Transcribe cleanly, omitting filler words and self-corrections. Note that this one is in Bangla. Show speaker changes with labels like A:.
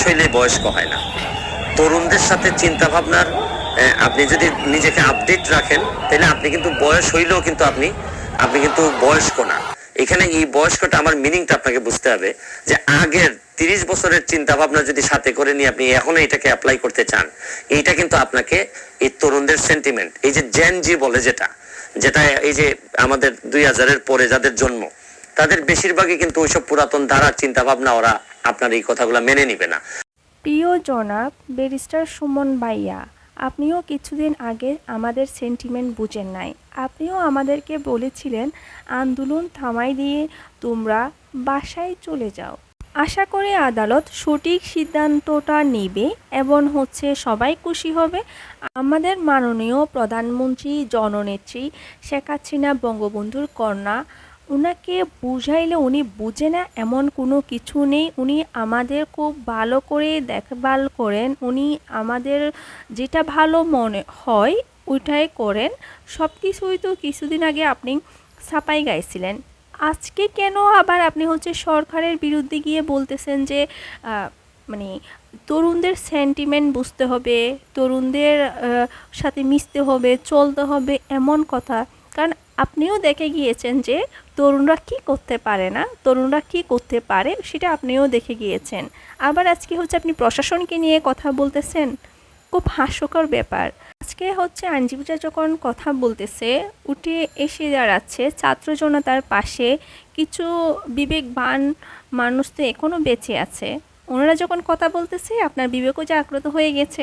A: হইলে বয়স্ক হয় না। তরুণদের সাথে চিন্তা ভাবনার আপনি যদি নিজেকে আপডেট রাখেন তাহলে আপনি কিন্তু বয়স হইলেও কিন্তু আপনি কিন্তু বয়স্ক না। এখানে এই বয়স্কটা আমার মিনিংটা আপনাকে বুঝতে হবে যে আগের 30 বছরের চিন্তা ভাবনা যদি সাথে করে নিয়ে আপনি এখনো এটাকে অ্যাপ্লাই করতে চান, এইটা কিন্তু আপনাকে এই তরুণদের সেন্টিমেন্ট, এই যে জেন জি বলে যেটা যেটা এই যে আমাদের 2000-এর পরে যাদের জন্ম, তাদের বেশিরভাগই কিন্তু ওইসব পুরাতন ধারার চিন্তা ভাবনা, ওরা আপনার এই কথাগুলো মেনে নিবে না।
B: প্রিয় জনাব ব্যারিস্টার সুমন ভাইয়া, আপনিও কিছুদিন আগে আমাদের সেন্টিমেন্ট বুঝেন নাই। আপনিও আমাদেরকে বলেছিলেন আন্দোলন থামাই দিয়ে তোমরা বাসায় চলে যাও। আশা করি আদালত সঠিক সিদ্ধান্তটা নেবে এবং সবাই খুশি হবে। আমাদের মাননীয় প্রধানমন্ত্রী জননেত্রী শেখ হাসিনা বঙ্গবন্ধুর কন্যা, উনাকে বুঝাইলে উনি বুঝে না এমন কোনো কিছু নেই। উনি আমাদের খুব ভালো করে দেখভাল করেন। উনি আমাদের যেটা ভালো মনে হয় ওইটাই করেন। সব কিছুই তো কিছুদিন আগে আপনি ছাপাই গাইছিলেন। আজকে কেন আবার আপনি সরকারের বিরুদ্ধে গিয়ে বলতেছেন যে মানে তরুণদের সেন্টিমেন্ট বুঝতে হবে, তরুণদের সাথে মিশতে হবে, চলতে হবে, এমন কথা? কারণ আপনিও দেখে গিয়েছেন যে তরুণরা কি করতে পারে না, তরুণরা কি করতে পারে সেটা আপনিও দেখে গিয়েছেন। আবার আজকে আপনি প্রশাসনকে নিয়ে কথা বলতেছেন, খুব হাস্যকর ব্যাপার। আজকে আইনজীবীরা যখন কথা বলতেছে, উঠে এসে দাঁড়াচ্ছে ছাত্র জনতার পাশে কিছু বিবেকবান মানুষ তো এখনও বেঁচে আছে। ওনারা যখন কথা বলতেছে আপনার বিবেকও জাগ্রত হয়ে গেছে।